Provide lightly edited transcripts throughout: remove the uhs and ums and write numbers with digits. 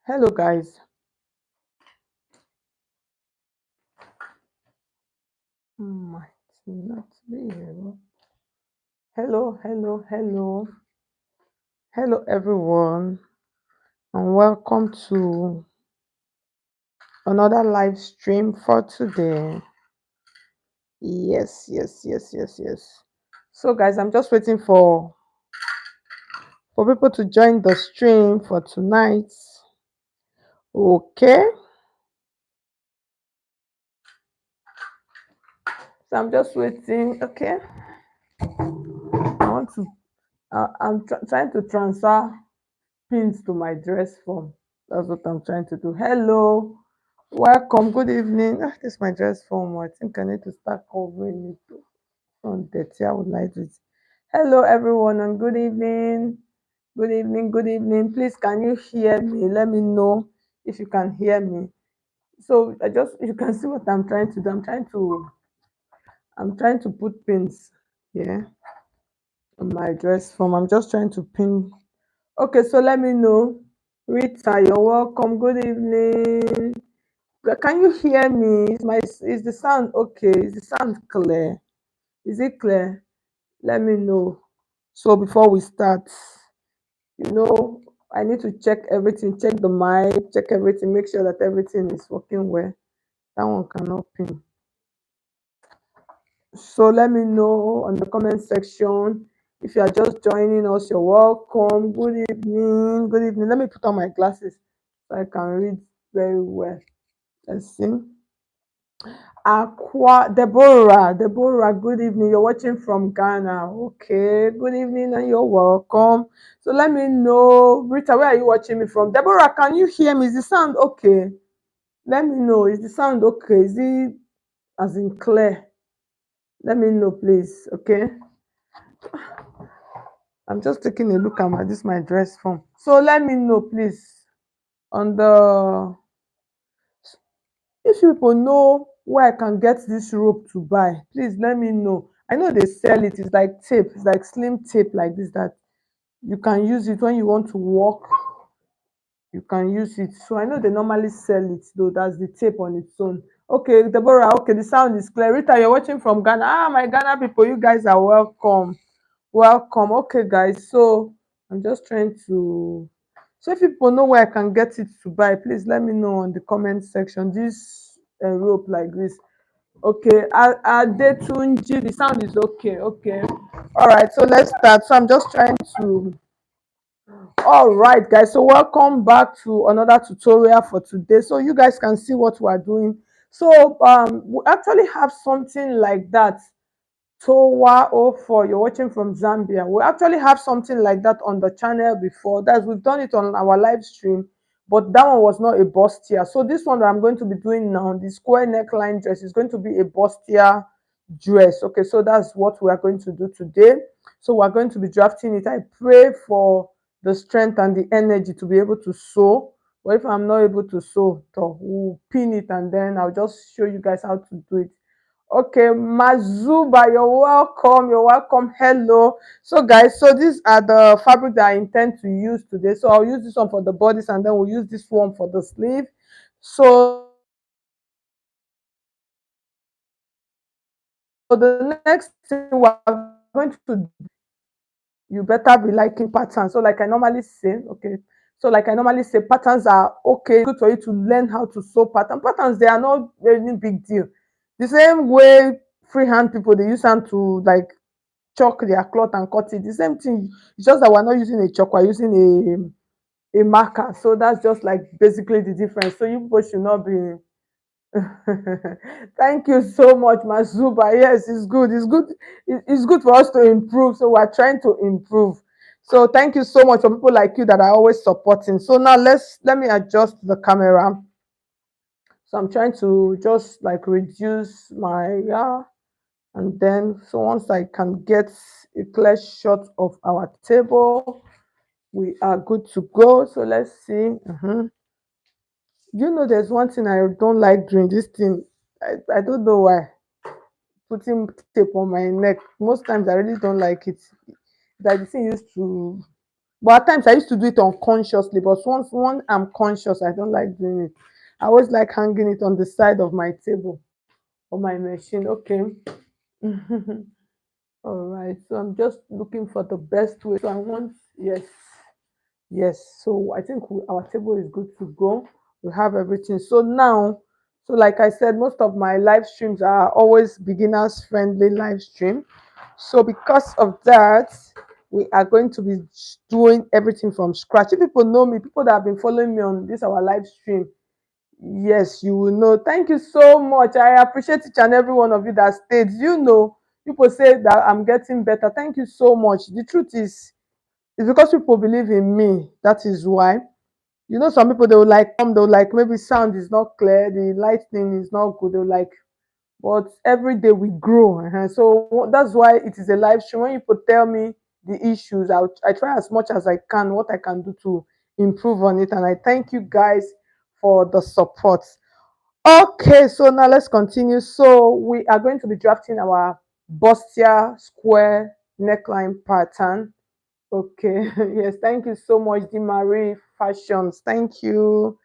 Hello, guys. Might not be able. Hello, hello, hello, hello, everyone, and welcome to another live stream for today. Yes, yes, yes, yes, yes. So, guys, I'm just waiting for people to join the stream for tonight. Okay, so I'm just waiting. Okay, I want to. Trying to transfer pins to my dress form. That's what I'm trying to do. Hello, welcome, good evening. This is my dress form. I think I need to start covering it on dirty. I would like it. Hello, everyone, and good evening. Good evening, good evening. Please, can you hear me? Let me know if you can hear me. So you can see what I'm trying to do. I'm trying to put pins here on my dress form. I'm just trying to pin. Okay, so let me know. Rita, you're welcome. Good evening. Can you hear me? Is the sound okay? Is the sound clear? Is it clear? Let me know. So before we start, you know, I need to check everything, check the mic, check everything, make sure that everything is working well. That one cannot pin. So let me know on the comment section. If you are just joining us, you're welcome. Good evening. Good evening. Let me put on my glasses so I can read very well. Let's see. Deborah, good evening. You're watching from Ghana. Okay, good evening and you're welcome. So let me know, Rita, where are you watching me from? Deborah, can you hear me? Is the sound okay? Let me know. Is the sound okay? Is it as in clear? Let me know, please. Okay. I'm just taking a look at my dress form. So let me know, please. On the If people know where I can get this rope to buy, please let me know. I know they sell it. It's like tape. It's like slim tape like this that you can use it when you want to walk. You can use it. So I know they normally sell it though. That's the tape on its own. Okay, Deborah. Okay, the sound is clear. Rita, you're watching from Ghana. My Ghana people, you guys are welcome. Welcome. Okay, guys. So I'm just trying to. So if people know where I can get it to buy, please let me know on the comment section. This rope like this. Okay, Adetunji, the sound is okay. Okay, all right. So let's start. So I'm just trying to. All right, guys. So welcome back to another tutorial for today. So you guys can see what we are doing. So we actually have something like that. Towa 04, you're watching from Zambia. We actually have something like that on the channel before. That's We've done it on our live stream, but that one was not a bustier. So this one that I'm going to be doing now, the square neckline dress, is going to be a bustier dress. Okay, so that's what we are going to do today. So we're going to be drafting it. I pray for the strength and the energy to be able to sew. But if I'm not able to sew, so we'll pin it and then I'll just show you guys how to do it. Okay, Mazuba, you're welcome. You're welcome. Hello. So, guys, so these are the fabric that I intend to use today. So, I'll use this one for the bodice and then we'll use this one for the sleeve. So, the next thing we're going to, you better be liking patterns. So, like I normally say, okay. So, like I normally say, patterns are okay. Good for you to learn how to sew patterns. Patterns, they are not any big deal. The same way freehand people, they use hand to like chalk their cloth and cut it. The same thing. It's just that we're not using a chalk, we're using a marker. So that's just like basically the difference. So you people should not be. Thank you so much, Mazuba. Yes, it's good. It's good. It's good for us to improve. So we're trying to improve. So thank you so much for people like you that are always supporting. So now let me adjust the camera. So I'm trying to just like reduce my and then so once I can get a clear shot of our table, we are good to go. So let's see. There's one thing I don't like doing this thing. I don't know why. Putting tape on my neck. Most times I really don't like it. Like the thing But at times I used to do it unconsciously, but once I'm conscious, I don't like doing it. I always like hanging it on the side of my table or my machine. Okay. All right. So I'm just looking for the best way. So I want, yes, yes. So I think our table is good to go. We have everything. So now, so like I said, most of my live streams are always beginners friendly live stream. So because of that, we are going to be doing everything from scratch. If people know me, people that have been following me on this our live stream, yes, you will know. Thank you so much. I appreciate each and every one of you that stayed. You know, people say that I'm getting better. Thank you so much. The truth is, it's because people believe in me. That is why. You know, some people they will like come, they'll like maybe sound is not clear, the lighting is not good. They'll like, but every day we grow. So that's why it is a live stream. When people tell me the issues, I try as much as I can what I can do to improve on it. And I thank you guys for the support. Okay, so now let's continue. So we are going to be drafting our bustier square neckline pattern. Okay, yes, thank you so much, Di Marie Fashions. Thank you.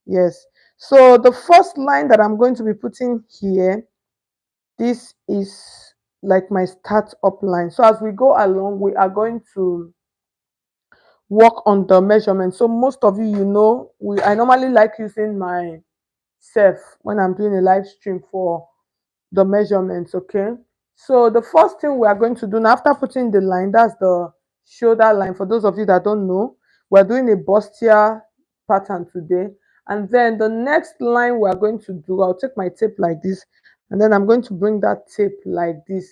Yes. So the first line that I'm going to be putting here, this is like my start up line. So as we go along, we are going to work on the measurement. So most of you, you know, I normally like using my self when I'm doing a live stream for the measurements. Okay, so the first thing we are going to do now, after putting the line, that's the shoulder line. For those of you that don't know, we're doing a bustier pattern today. And then the next line we are going to do, I'll take my tape like this, and then I'm going to bring that tape like this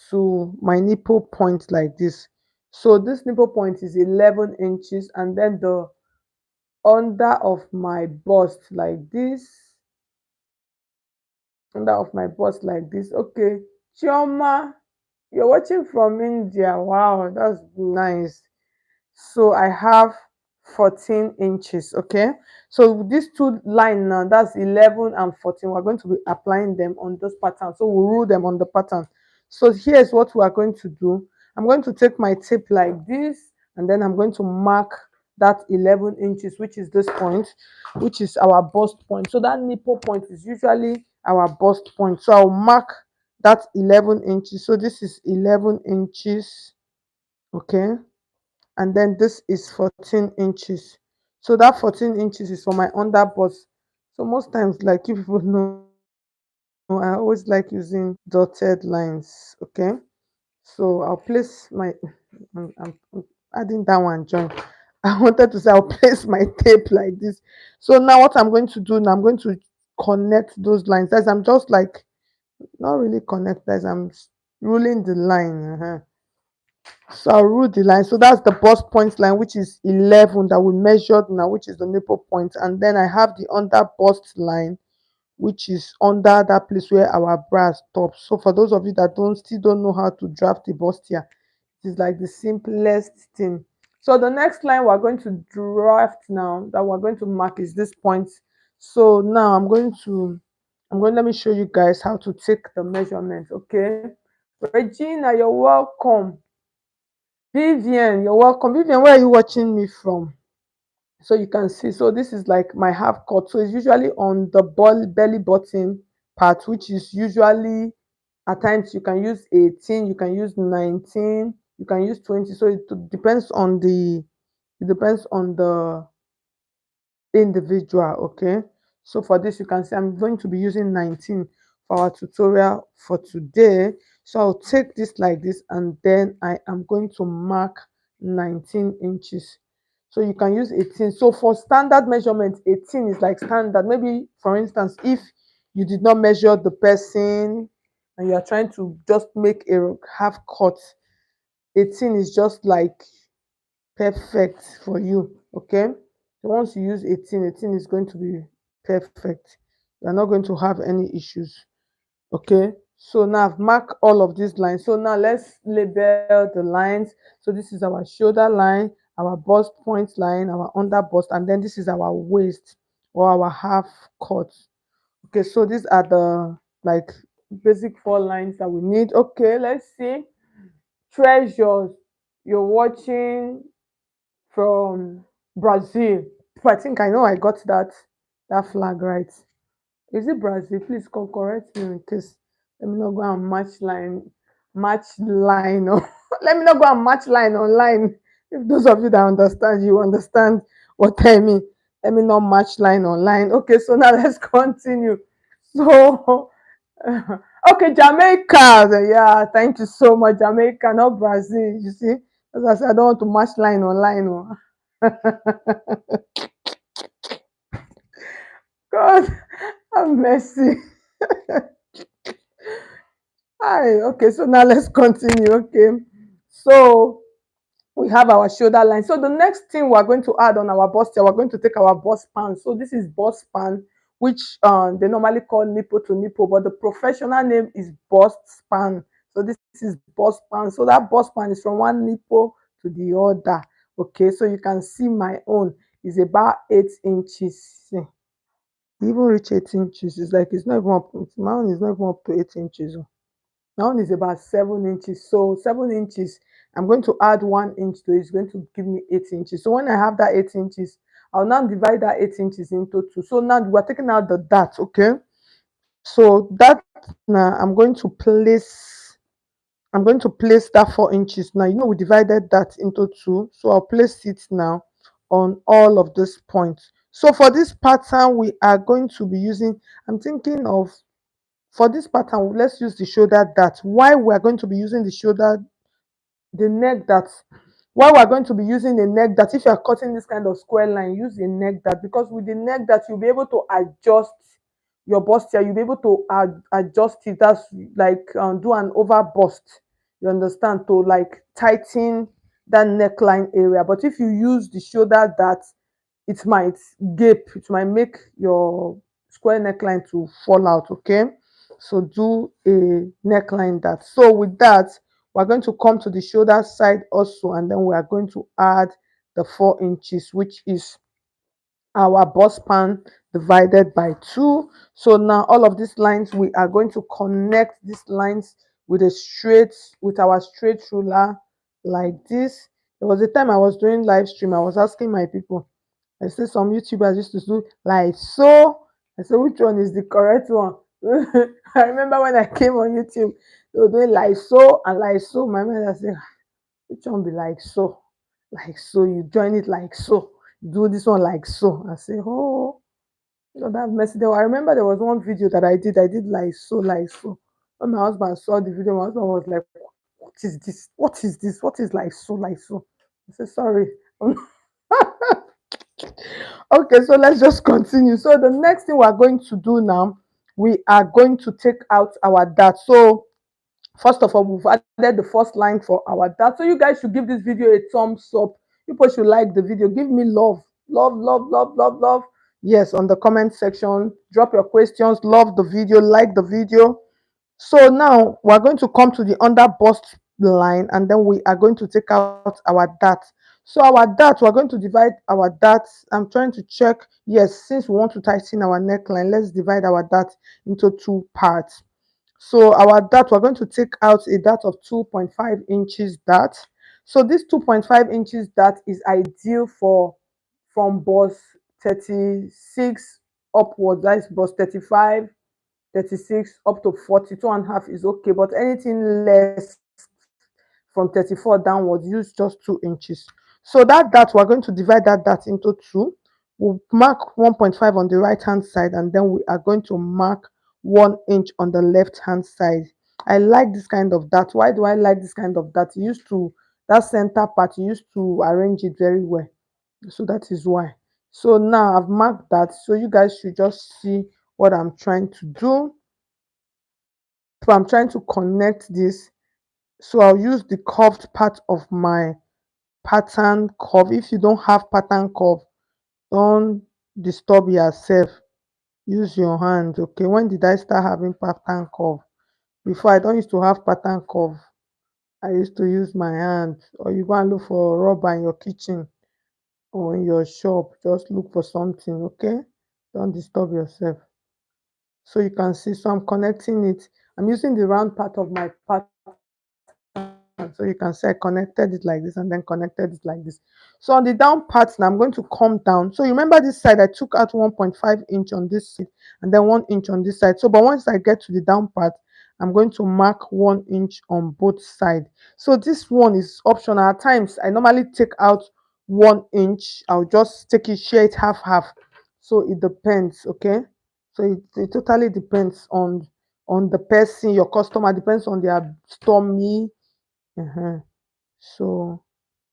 to my nipple point like this. So this nipple point is 11 inches, and then the under of my bust like this, under of my bust like this. Okay, Chioma, you're watching from India. Wow, that's nice. So I have 14 inches. Okay, so these two line now, that's 11 and 14. We're going to be applying them on this pattern, so we'll rule them on the pattern. So here's what we are going to do. I'm going to take my tape like this, and then I'm going to mark that 11 inches, which is this point, which is our bust point. So that nipple point is usually our bust point. So I'll mark that 11 inches. So this is 11 inches. Okay, and then this is 14 inches. So that 14 inches is for my under bust. So most times, like you people know, I always like using dotted lines. Okay, so I'll place my I'm adding that one join. I wanted to say I'll place my tape like this. So now what I'm going to do now, I'm going to connect those lines. As I'm just like not really connect, as I'm ruling the line. So I'll rule the line. So that's the bust point line, which is 11 that we measured now, which is the nipple point. And then I have the under bust line, which is under that place where our bra stops. So for those of you that still don't know how to draft the bustier, it is like the simplest thing. So the next line we're going to draft now that we're going to mark is this point. So now let me show you guys how to take the measurements. Okay, Regina, you're welcome. Vivian, you're welcome. Vivian, where are you watching me from? So you can see, so this is like my half cut. So it's usually on the belly button part, which is usually at times you can use 18, you can use 19, you can use 20. So depends on the individual. Okay, so for this you can see I'm going to be using 19 for our tutorial for today. So I'll take this like this, and then I am going to mark 19 inches. So you can use 18. So for standard measurement, 18 is like standard. Maybe for instance, if you did not measure the person and you are trying to just make a half cut, 18 is just like perfect for you. Okay, so once you use 18, 18 is going to be perfect. You're not going to have any issues. Okay, so now I've marked all of these lines. So now let's label the lines. So this is our shoulder line, our bust point line, our under bust, and then this is our waist or our half cut. Okay, so these are the like basic 4 lines that we need. Okay, let's see. Treasures, you're watching. from Brazil. I think I know I got that flag right. Is it Brazil? Please come correct me in case. Let me not go and match line or let me not go and match line online. If those of you that understand, you understand what I mean. Let me not match line online. Okay, so now let's continue. So okay, Jamaica. Yeah, thank you so much, Jamaica, not Brazil. You see, as I said, I don't want to match line online. Oh. God, have mercy. Hi, okay, so now let's continue. Okay, so we have our shoulder line. So the next thing we're going to add on our bustier, we're going to take our bust span. So this is bust span, which they normally call nipple to nipple, but the professional name is bust span. So this is bust span. So that bust span is from one nipple to the other. Okay, so you can see my own is about 8 inches. See, even reach 8 inches. It's like it's not even up. My own is not even up to 8 inches. My own is about 7 inches. So 7 inches, I'm going to add 1 inch to it. It's going to give me 8 inches. So when I have that 8 inches, I'll now divide that 8 inches into two. So now we're taking out the dart, okay? So that now I'm going to place that 4 inches. Now you know we divided that into two. So I'll place it now on all of these points. So for this pattern, we are going to be using, I'm thinking of for this pattern, let's use the shoulder dart. Why we are going to be using the neck dart? Why we are going to be using a neck dart? If you are cutting this kind of square line, use a neck dart, because with the neck dart you'll be able to adjust your bustier. You'll be able to adjust it. That's like do an over bust. You understand, to like tighten that neckline area. But if you use the shoulder dart, it might gape. It might make your square neckline to fall out. Okay, so do a neckline dart. So with that, we're going to come to the shoulder side also, and then we are going to add the 4 inches, which is our bust span divided by two. So now all of these lines, we are going to connect these lines with our straight ruler like this. There was a time I was doing live stream, I was asking my people. I say some YouTubers used to do like so. I said, which one is the correct one? I remember when I came on YouTube, they were doing like so and like so. My mother said, which one be like so? Like so, you join it like so. Do this one like so. I say, oh, that messy. I remember there was one video that I did like so, like so. When my husband saw the video, my husband was like, what is this? What is this? What is like so, like so? I said, sorry. Okay, so let's just continue. So the next thing we're going to do now, we are going to take out our dart. So first of all, we've added the first line for our dart. So you guys should give this video a thumbs up. People should like the video. Give me love, love, love, love, love, love. Yes, on the comment section. Drop your questions. Love the video. Like the video. So now we're going to come to the under bust line, and then we are going to take out our dart. So our dart, we're going to divide our dart. I'm trying to check. Yes, since we want to tighten our neckline, let's divide our dart into two parts. So our dart, we're going to take out a dart of 2.5 inches dart. So this 2.5 inches dart is ideal for from bust 36 upwards. That's bust 35, 36 up to 42.5 is okay, but anything less from 34 downwards, use just 2 inches. So that dart, we're going to divide that dart into two. We'll mark 1.5 on the right hand side, and then we are going to mark 1 inch on the left hand side. I like this kind of dart. Why do I like this kind of dart? That center part, you used to arrange it very well. So that is why. So now I've marked that. So you guys should just see what I'm trying to do. So I'm trying to connect this. So I'll use the curved part of my pattern curve. If you don't have pattern curve, don't disturb yourself. Use your hand. Okay, when did I start having pattern curve? Before, I don't used to have pattern curve. I used to use my hand. Or you go and look for rubber in your kitchen or in your shop. Just look for something. Okay, don't disturb yourself. So you can see, so I'm connecting it. I'm using the round part of my pattern. So you can see I connected it like this and then connected it like this. So on the down part now, I'm going to come down. So you remember this side, I took out 1.5 inch on this side and then 1 inch on this side. So but once I get to the down part, I'm going to mark 1 inch on both sides. So this one is optional. At times I normally take out 1 inch. I'll just take it, share it half half. So it depends, okay? So it totally depends on the person, your customer, depends on their stormy. So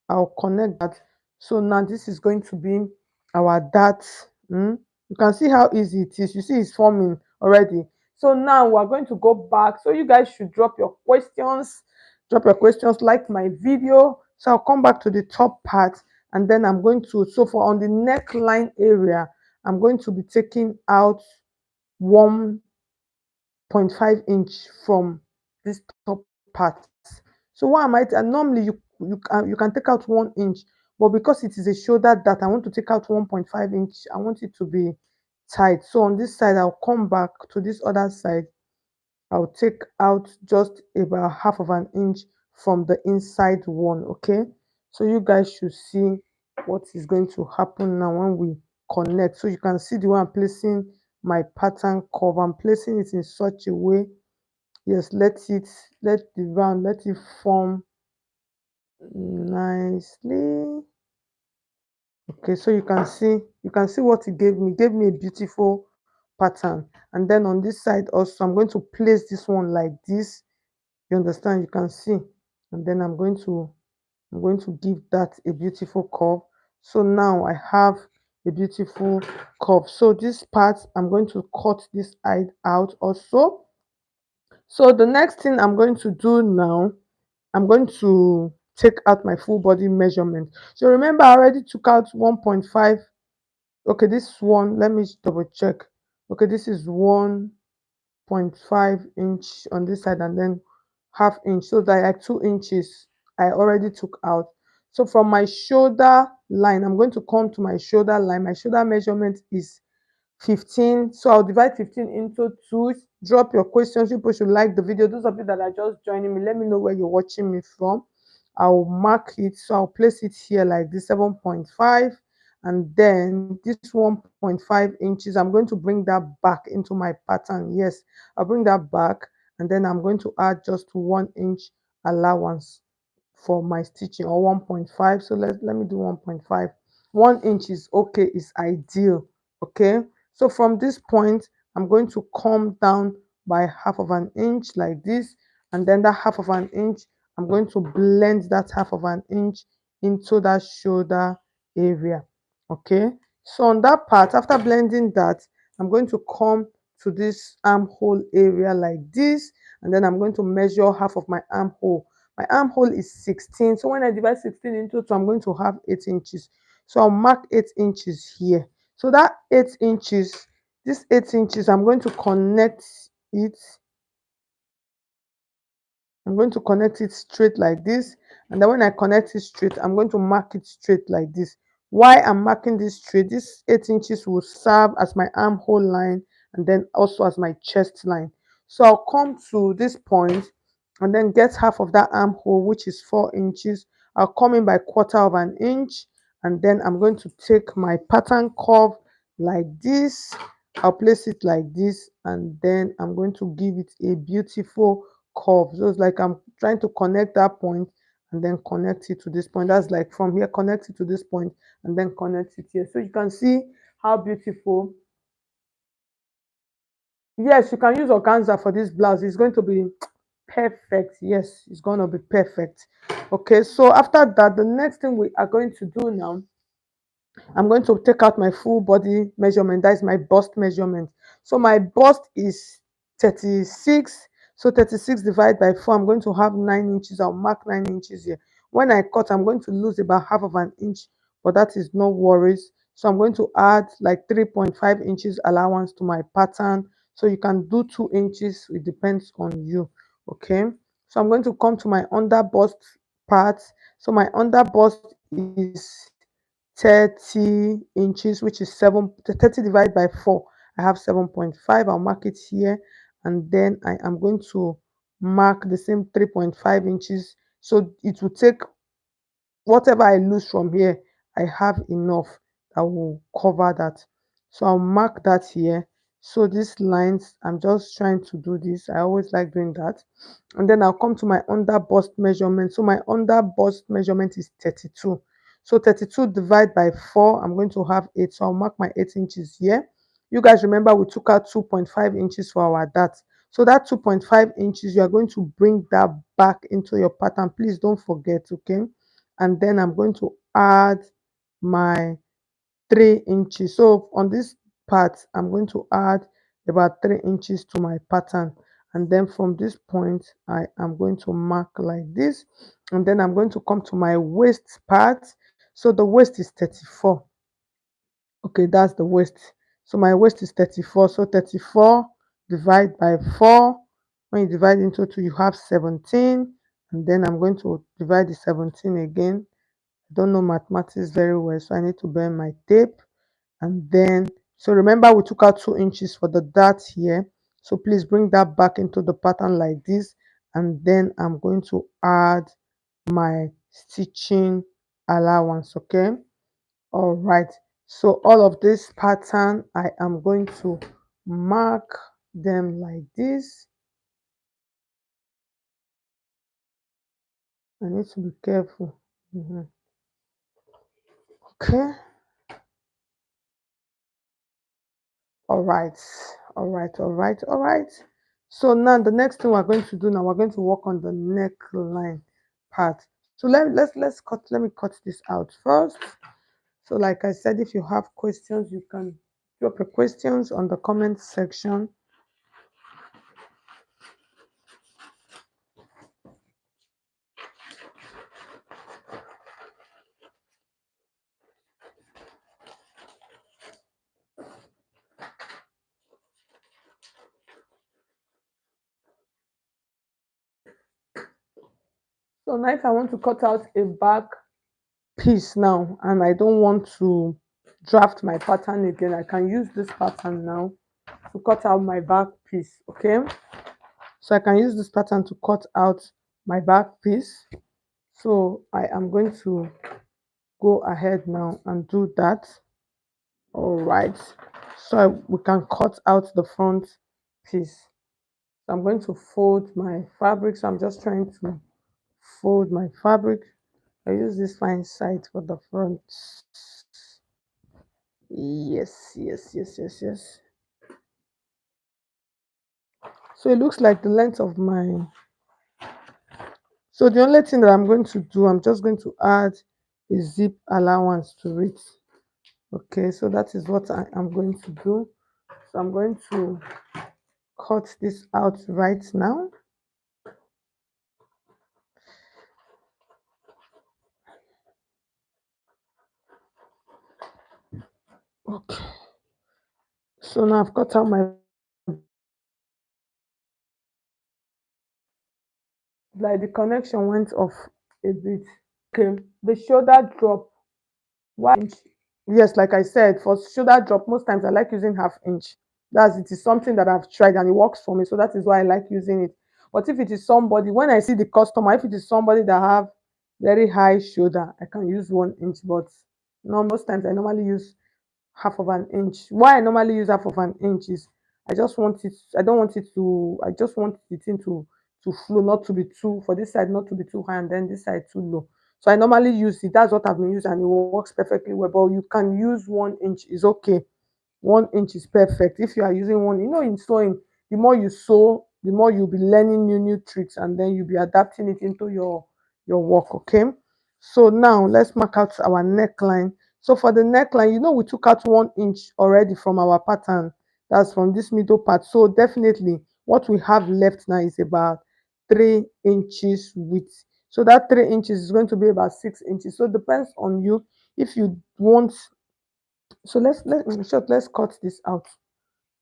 I'll connect that. So now this is going to be our dart. You can see how easy it is. You see it's forming already. So now we're going to go back. So you guys should drop your questions. Drop your questions, like my video. So I'll come back to the top part and then I'm going to, so for on the neckline area, I'm going to be taking out 1.5 inch from this top part. So what am I? And normally you can take out 1 inch, but because it is a shoulder that I want to take out 1.5 inch, I want it to be tight. So on this side, I'll come back to this other side. I'll take out just about half of an inch from the inside one. Okay, so you guys should see what is going to happen now when we connect. So you can see the way I'm placing my pattern curve. I'm placing it in such a way. Yes, let the round, let it form nicely. Okay, so you can see what it gave me. It gave me a beautiful pattern. And then on this side also, I'm going to place this one like this. You understand? You can see. And then I'm going to give that a beautiful curve. So now I have a beautiful curve. So this part, I'm going to cut this side out also. So the next thing I'm going to do now, I'm going to take out my full body measurement. So remember I already took out 1.5. Okay, this one, let me double check. Okay, this is 1.5 inch on this side and then half inch. So that like 2 inches I already took out. So from my shoulder line, I'm going to come to my shoulder line. My shoulder measurement is 15. So I'll divide 15 into 2. Drop your questions. People should like the video. Those of you that are just joining me, let me know where you're watching me from. I'll mark it. So I'll place it here like this, 7.5. And then this 1.5 inches, I'm going to bring that back into my pattern. Yes, I'll bring that back. And then I'm going to add just 1 inch allowance for my stitching, or 1.5. So let me do 1.5. 1 inch is okay, is ideal. Okay, so from this point I'm going to come down by half of an inch like this, and then that half of an inch, I'm going to blend that half of an inch into that shoulder area. Okay, so on that part, after blending that, I'm going to come to this armhole area like this, and then I'm going to measure half of my armhole. My armhole is 16. So when I divide 16 into 2, I'm going to have 8 inches. So I'll mark 8 inches here. So that 8 inches, this 8 inches, I'm going to connect it. I'm going to connect it straight like this. And then when I connect it straight, I'm going to mark it straight like this. Why I'm marking this straight, this 8 inches will serve as my armhole line and then also as my chest line. So I'll come to this point and then get half of that armhole, which is 4 inches. I'll come in by quarter of an inch, and then I'm going to take my pattern curve like this. I'll place it like this, and then I'm going to give it a beautiful curve. So it's like I'm trying to connect that point and then connect it to this point. That's like from here, connect it to this point and then connect it here. So you can see how beautiful. Yes, you can use organza for this blouse. It's going to be perfect. Yes, it's going to be perfect. Okay, so after that, the next thing we are going to do now, I'm going to take out my full body measurement. That is my bust measurement. So my bust is 36. So 36 divided by 4, I'm going to have 9 inches. I'll mark 9 inches here. When I cut, I'm going to lose about half of an inch, but that is no worries. So I'm going to add like 3.5 inches allowance to my pattern. So you can do 2 inches. It depends on you. Okay. So I'm going to come to my under bust part. So my under bust is 30 inches, which is 30 divided by 4. I have 7.5. I'll mark it here, and then I am going to mark the same 3.5 inches So it will take whatever I lose from here, I have enough that will cover that. So I'll mark that here. So these lines, I'm just trying to do this. I always like doing that. And then I'll come to my under bust measurement. So my under bust measurement is 32. So 32 divided by 4, I'm going to have 8. So I'll mark my 8 inches here. You guys remember we took out 2.5 inches for our dart. So that 2.5 inches, you are going to bring that back into your pattern. Please don't forget, okay? And then I'm going to add my 3 inches. So on this part, I'm going to add about 3 inches to my pattern. And then from this point, I am going to mark like this. And then I'm going to come to my waist part. So the waist is 34. Okay, that's the waist. So my waist is 34. So 34 divided by 4. When you divide into 2, you have 17. And then I'm going to divide the 17 again. I don't know mathematics very well, so I need to bend my tape. And then, so remember we took out 2 inches for the dart here. So please bring that back into the pattern like this. And then I'm going to add my stitching allowance, okay? All right. So all of this pattern, I am going to mark them like this. I need to be careful. Okay. All right, all right, all right, all right. So now the next thing we're going to do now, we're going to work on the neckline part. So let me cut this out first. So like I said, if you have questions, you can drop your questions on the comment section. So now if I want to cut out a back piece now and I don't want to draft my pattern again, I can use this pattern now to cut out my back piece, okay? So I can use this pattern to cut out my back piece. So I am going to go ahead now and do that. All right. So we can cut out the front piece. So I'm going to fold my fabric. So I'm just trying to fold my fabric. I use this fine side for the front. Yes, yes, yes, yes, yes. So it looks like the length of my. So the only thing that I'm going to do, I'm just going to add a zip allowance to it. Okay, so that is what I am going to do. So I'm going to cut this out right now. Okay, so now I've cut out my, like the connection went off a bit. Okay, the shoulder drop. Why? Yes, like I said, for shoulder drop, most times I like using half inch. That's it is something that I've tried and it works for me. So that is why I like using it. But if it is somebody, when I see the customer, if it is somebody that have very high shoulder, I can use 1 inch. But no, most times I normally use half of an inch. Why I normally use half of an inch is I just want it, I don't want it to, I just want the thing to flow, not to be too, for this side not to be too high and then this side too low. So I normally use it. That's what I've been using and it works perfectly well. But you can use 1 inch, is okay. 1 inch is perfect. If you are using one, in sewing, the more you sew, the more you'll be learning new tricks and then you'll be adapting it into your work. Okay. So now let's mark out our neckline. So for the neckline, we took out 1 inch already from our pattern. That's from this middle part. So definitely what we have left now is about 3 inches width. So that 3 inches is going to be about 6 inches. So it depends on you if you want. So let's cut this out.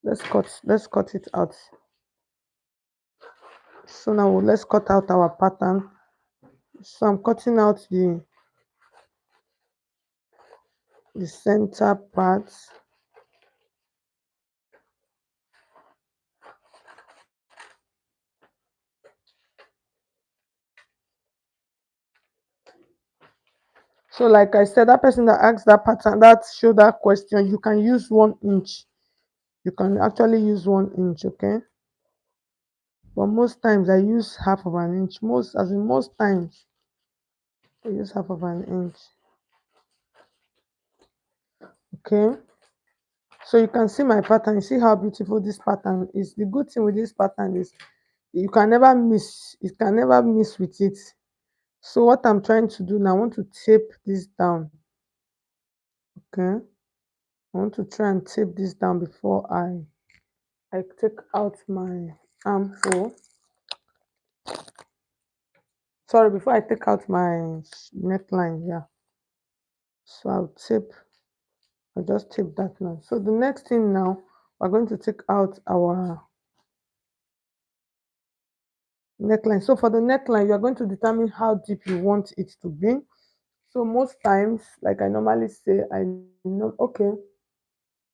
Let's cut it out. So now let's cut out our pattern. So I'm cutting out the center part. So like I said, that person that asked that pattern, that shoulder question, you can use 1 inch. You can actually use 1 inch, okay? But most times I use half of an inch. Most times I use half of an inch. Okay. So you can see my pattern. You see how beautiful this pattern is. The good thing with this pattern is you can never miss. You can never miss with it. So what I'm trying to do now, I want to tape this down. Okay. I want to try and tape this down before I take out my armhole. Sorry, before I take out my neckline. Yeah. So I'll just tape that now. So the next thing now, we're going to take out our neckline. So for the neckline, you are going to determine how deep you want it to be. So most times, like I normally say, I know, okay,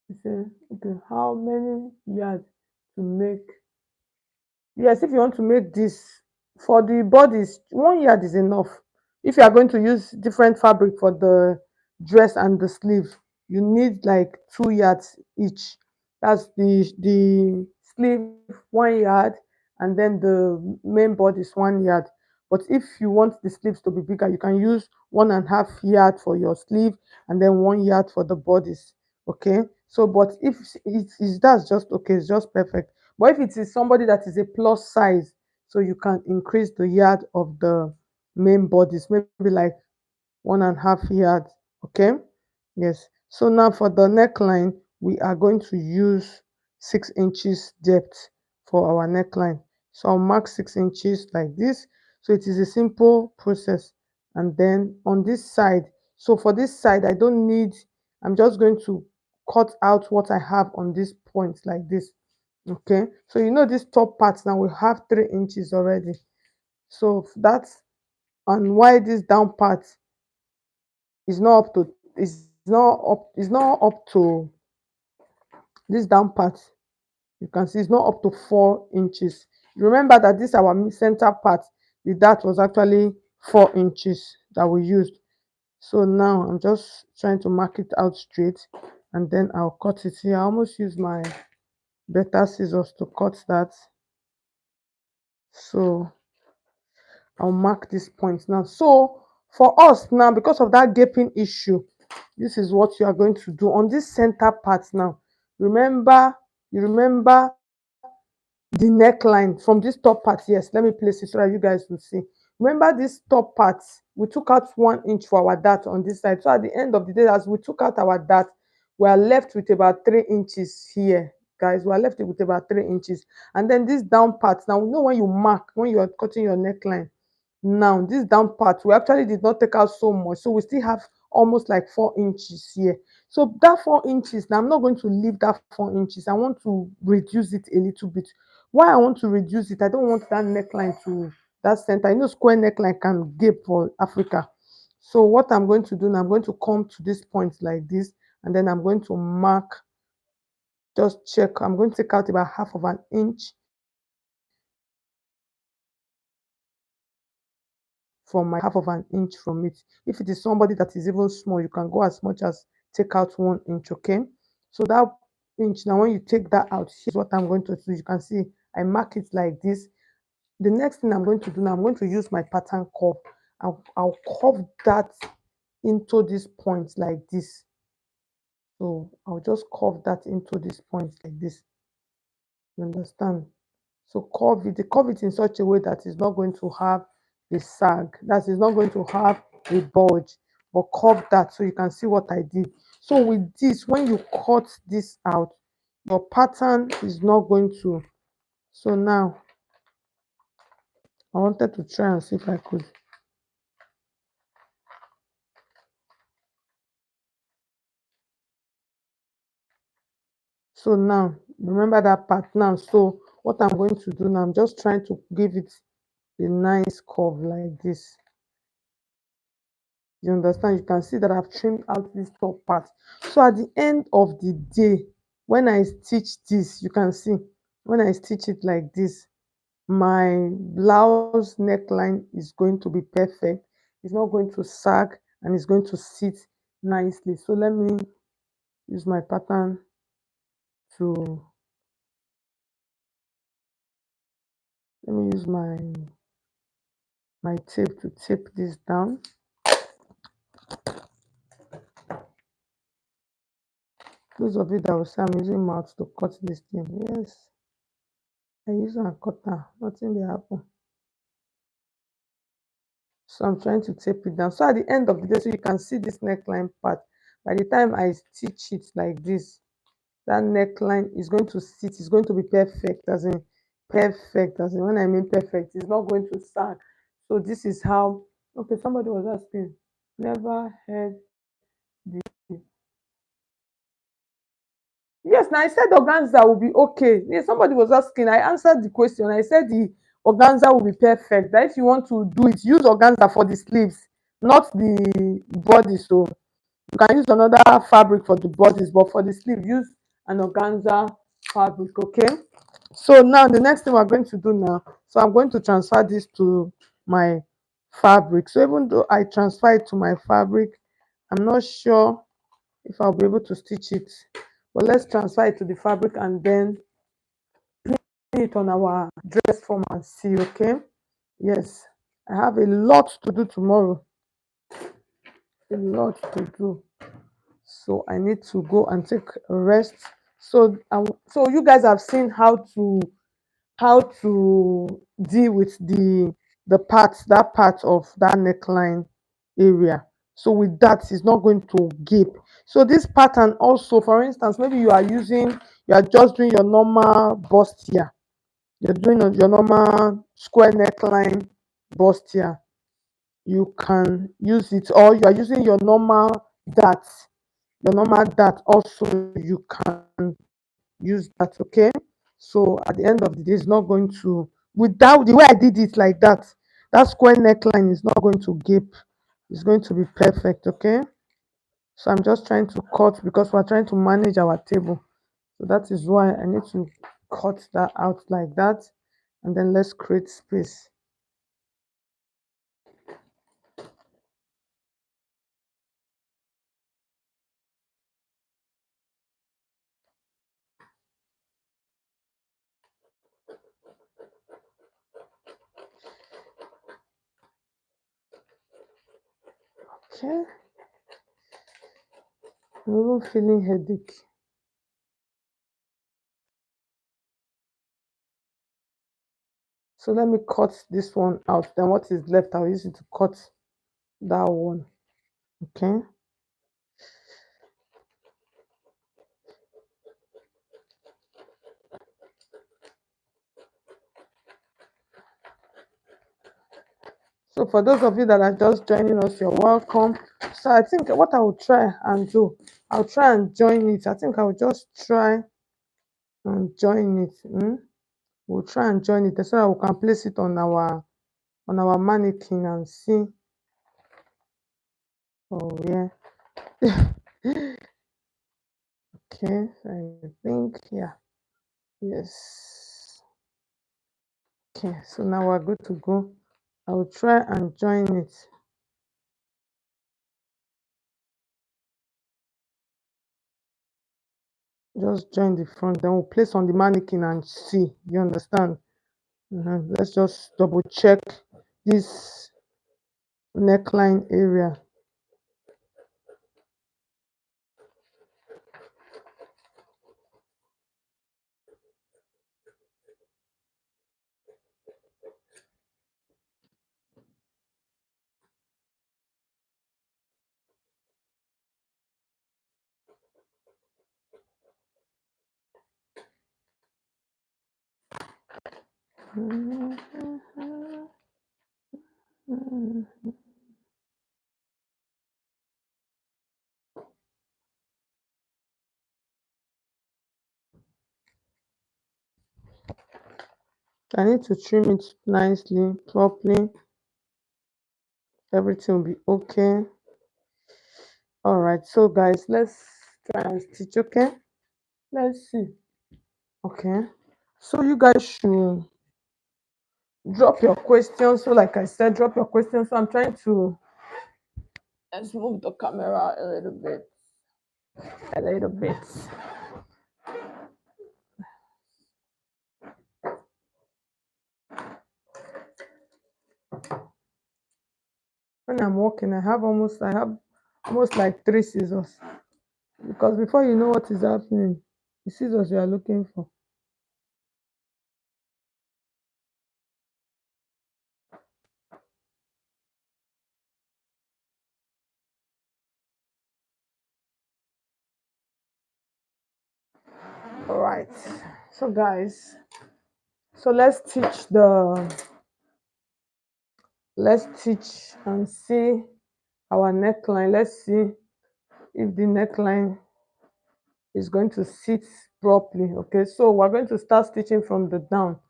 you say, okay, how many yards to make? Yes, if you want to make this for the bodies, 1 yard is enough. If you are going to use different fabric for the dress and the sleeve, you need like 2 yards each. That's the sleeve 1 yard, and then the main body is 1 yard. But if you want the sleeves to be bigger, you can use 1.5 yard for your sleeve and then 1 yard for the bodies. Okay. So, but if it is, that's just okay, it's just perfect. But if it is somebody that is a plus size, so you can increase the yard of the main bodies, maybe like 1.5 yards. Okay. Yes. So now for the neckline, we are going to use 6 inches depth for our neckline. So I'll mark 6 inches like this. So it is a simple process. And then on this side, so for this side, I don't need, I'm just going to cut out what I have on this point like this. Okay. So you know this top part now we have 3 inches already. So that's, and why this down part is not up to, is not up to this down part, you can see it's not up to 4 inches. Remember that this our center part, the dart was actually 4 inches that we used. So now I'm just trying to mark it out straight, and then I'll cut it here. I almost use my better scissors to cut that. So I'll mark this point now. So for us now, because of that gaping issue, this is what you are going to do on this center part now. Remember, you remember the neckline from this top part. Yes, let me place it so that you guys will see. Remember this top part, we took out 1 inch for our dart on this side. So at the end of the day, as we took out our dart, we are left with about 3 inches here, guys. We are left with about 3 inches. And then this down part, now you know when you mark, when you are cutting your neckline, now this down part, we actually did not take out so much, so we still have almost like 4 inches here. So that 4 inches, now I'm not going to leave that 4 inches. I want to reduce it a little bit. Why I want to reduce it, I don't want that neckline to, that center, you know, square neckline can gape for Africa. So what I'm going to do now, I'm going to come to this point like this, and then I'm going to mark, just check, I'm going to take out about half of an inch from my, half of an inch from it. If it is somebody that is even small, you can go as much as take out 1 inch. Okay. So that inch, now when you take that out, here's what I'm going to do. You can see I mark it like this. The next thing I'm going to do now, I'm going to use my pattern curve. I'll curve that into this point like this. So I'll just curve that into this point like this. You understand? So curve it in such a way that it's not going to have a sag, that is not going to have a bulge, but curve that so you can see what I did. So with this, when you cut this out, your pattern is not going to. So now I wanted to try and see if I could. So now remember that part now. So what I'm going to do now, I'm just trying to give it a nice curve like this. You understand? You can see that I've trimmed out this top part. So at the end of the day, when I stitch this, you can see when I stitch it like this, my blouse neckline is going to be perfect. It's not going to sag, and it's going to sit nicely. So let me use my pattern to let me use my tape to tape this down. Those of you that will say I'm using mouth to cut this thing, yes, I use a cutter, nothing will happen. So I'm trying to tape it down. So at the end of the day, so you can see this neckline part. By the time I stitch it like this, that neckline is going to sit, it's going to be perfect, as in perfect, as in when I mean perfect, it's not going to sag. So this is how, okay, somebody was asking, never heard the, yes, now I said organza will be okay. Yes, somebody was asking, I answered the question, I said the organza will be perfect, that if you want to do it, use organza for the sleeves, not the body. So you can use another fabric for the bodies, but for the sleeve, use an organza fabric, okay? So now the next thing we're going to do now, so I'm going to transfer this to my fabric. So even though I transfer it to my fabric, I'm not sure if I'll be able to stitch it. But let's transfer it to the fabric and then put it on our dress form and see, okay? Yes, I have a lot to do tomorrow. A lot to do. So I need to go and take a rest. So so you guys have seen how to deal with the parts, that part of that neckline area. So with that, it's not going to gape. So this pattern also, for instance, maybe you are just doing your normal bustier, you're doing your normal square neckline bustier, you can use it, or you are using your normal dart also, you can use that, okay? So at the end of the day, it's not going to, without the way I did it like that, that square neckline is not going to gape, it's going to be perfect, okay? So I'm just trying to cut because we're trying to manage our table, so that is why I need to cut that out like that, and then let's create space. Okay, I'm even feeling headache. So let me cut this one out, then what is left I'll use it to cut that one, okay? So for those of you that are just joining us, you're welcome. So I think what I will try and do, I'll try and join it. I think I'll just try and join it. We'll try and join it so that we can place it on our mannequin and see. Oh yeah. Okay, I think yeah. Yes. Okay, so now we're good to go. I will try and join it. Just join the front, then we'll place on the mannequin and see. You understand? Let's just double check this neckline area. I need to trim it nicely, properly. Everything will be okay. All right, so guys, let's try and stitch, okay? Let's see. Okay. So you guys should drop your questions. So like I said, drop your questions. So I'm trying to Let's move the camera a little bit. When I'm walking, I have almost like three scissors, because before you know what is happening, the scissors you are looking for. All right. So guys, so let's teach and see our neckline. Let's see if the neckline is going to sit properly. Okay, so we're going to start stitching from the down.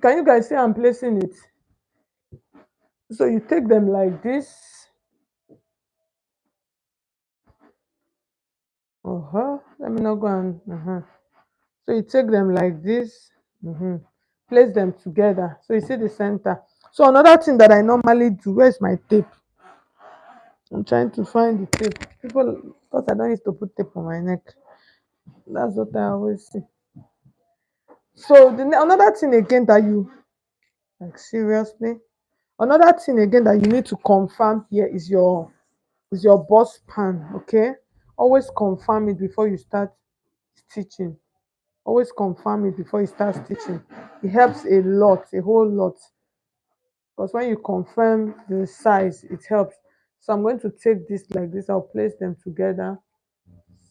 Can you guys see I'm placing it? So you take them like this. Let me not go and So you take them like this. Place them together. So you see the center. So another thing that I normally do, where's my tape? I'm trying to find the tape. People, because I don't used to put tape on my neck. That's what I always see. So another thing again that you like seriously, another thing again that you need to confirm here is your bust pan. Okay, always confirm it before you start stitching. Always confirm it before you start stitching. It helps a lot, a whole lot, because when you confirm the size, it helps. So I'm going to take this like this. I'll place them together.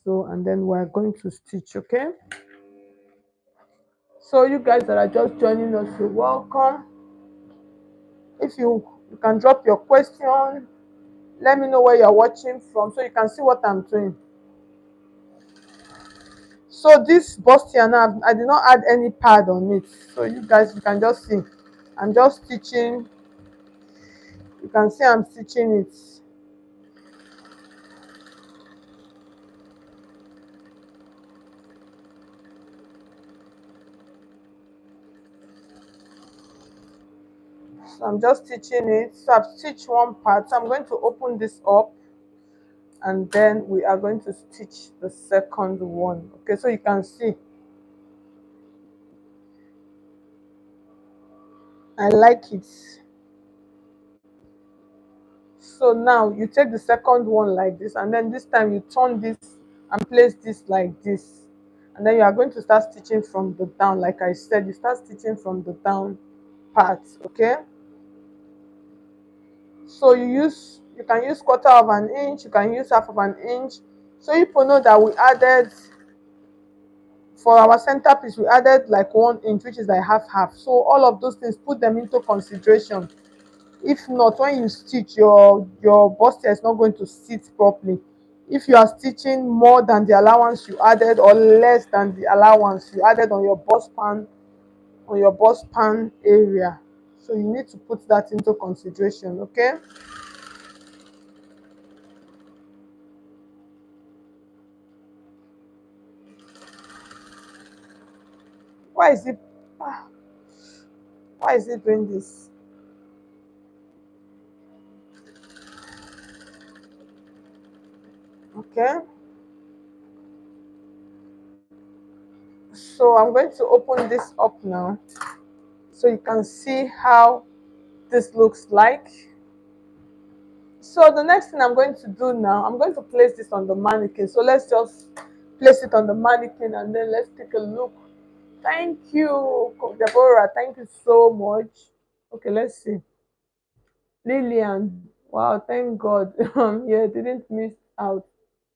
So and then we're going to stitch. Okay, so you guys that are just joining us, you're welcome. If you can drop your question, let me know where you're watching from so you can see what I'm doing. So this bustier now, I did not add any pad on it, so you guys, you can just see I'm just stitching. You can see I'm stitching it. So I'm just stitching it. So I've stitched one part, so I'm going to open this up and then we are going to stitch the second one. Okay, so you can see I like it. So now you take the second one like this, and then this time you turn this and place this like this, and then you are going to start stitching from the down. Like I said, you start stitching from the down part. Okay, so you can use quarter of an inch, you can use half of an inch. So you know that we added, for our center piece, we added like 1 inch, which is like half. So all of those things, put them into consideration. If not, when you stitch, your bustier is not going to sit properly. If you are stitching more than the allowance you added or less than the allowance you added on your bust pan area, so you need to put that into consideration. Okay, why is it ah, why is it doing this? Okay, so I'm going to open this up now so you can see how this looks like. So the next thing I'm going to do now, I'm going to place this on the mannequin. So let's just place it on the mannequin and then let's take a look. Thank you, Deborah. Thank you so much. Okay, let's see. Lillian, wow, thank God. Yeah, didn't miss out.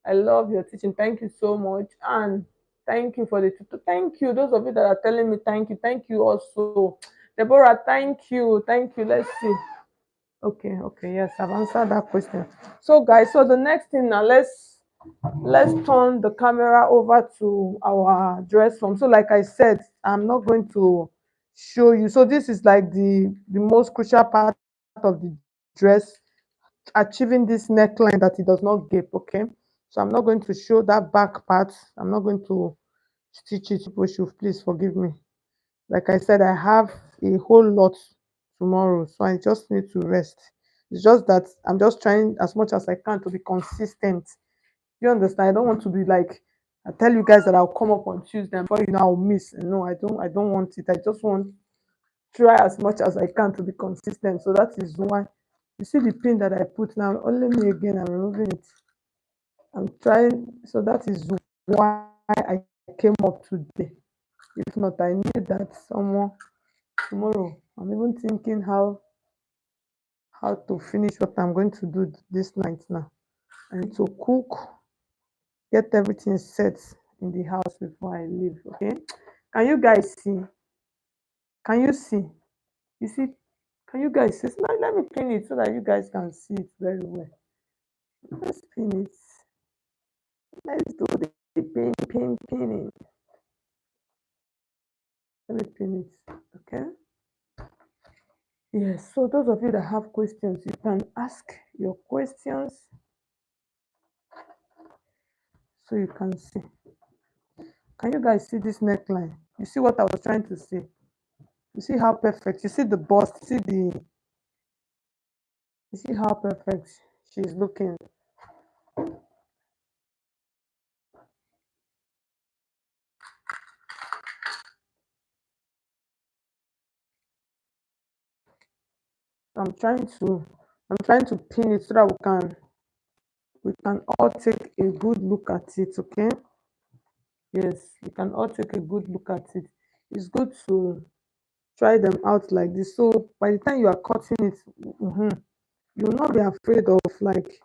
I love your teaching. Thank you so much. And thank you for the tutor. Thank you. Those of you that are telling me thank you. Thank you also. Deborah, thank you. Thank you. Let's see. Okay, yes, I've answered that question. So guys, so the next thing now, let's turn the camera over to our dress form. So like I said, I'm not going to show you. So this is like the most crucial part of the dress, achieving this neckline that it does not gape. Okay, so I'm not going to show that back part. I'm not going to stitch it. People should please forgive me. Like I said, I have a whole lot tomorrow, so I just need to rest. It's just that I'm just trying as much as I can to be consistent. You understand? I don't want to be like, I tell you guys that I'll come up on Tuesday and before you know I'll miss. No, I don't want it. I just want try as much as I can to be consistent. So that is why you see the pin that I put now. Only me again. I'm removing it. I'm trying. So that is why I came up today. If not, I knew that someone tomorrow. I'm even thinking how to finish what I'm going to do this night now. I need to cook, get everything set in the house before I leave. Okay. Can you guys see? Can you see? You see? Can you guys see? Let me pin it so that you guys can see it very well. Let's pin it. Let's do the pinning. Let me pin it. Okay. Yes. So those of you that have questions, you can ask your questions so you can see. Can you guys see this neckline? You see what I was trying to say? You see how perfect? You see the bust? You see how perfect she's looking? I'm trying to pin it so that we can all take a good look at it, okay? Yes, we can all take a good look at it. It's good to try them out like this. So by the time you are cutting it, you will not be afraid of like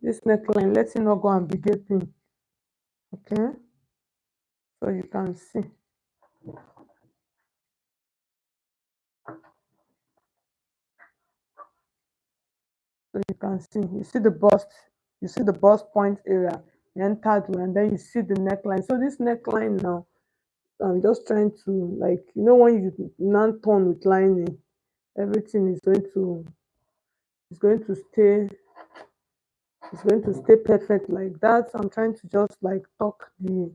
this neckline letting not go and be gaping. Okay, so you can see. So you can see. You see the bust point area, the entered one, and then you see the neckline. So this neckline now, I'm just trying to like when you now turn with lining, everything is going to stay it's going to stay perfect like that. So I'm trying to just like tuck the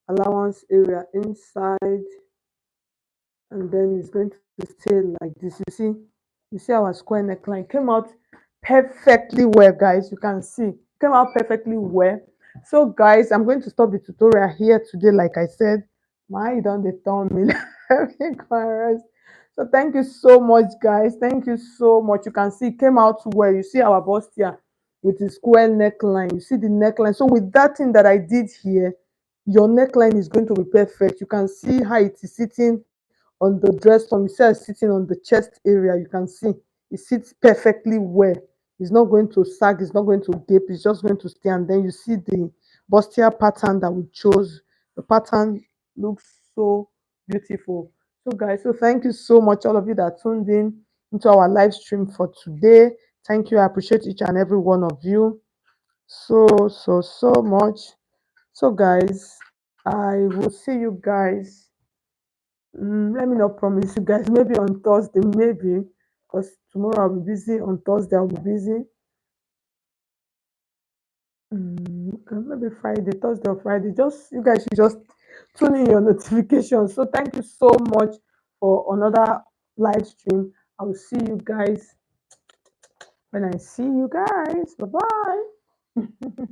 allowance area inside, and then it's going to stay like this. You see our square neckline came out perfectly well, guys. You can see came out perfectly well. So guys, I'm going to stop the tutorial here today. Like I said, my don't they tell me. Let me go and rest. So thank you so much, guys. Thank you so much. You can see it came out well. You see our bustier with the square neckline. You see the neckline. So with that thing that I did here, your neckline is going to be perfect. You can see how it is sitting on the dress form. Instead of sitting on the chest area, you can see it sits perfectly well. It's not going to sag, it's not going to gape, it's just going to stay. And then you see the bustier pattern that we chose. The pattern looks so beautiful. So guys, so thank you so much, all of you that tuned in into our live stream for today. Thank you. I appreciate each and every one of you so much. So guys, I will see you guys. Let me not promise you guys. Maybe on Thursday, maybe, because tomorrow I'll be busy. On Thursday I'll be busy. Okay, maybe Friday, Thursday or Friday. Just you guys should just tune in your notifications. So thank you so much for another live stream. I will see you guys when I see you guys. Bye bye.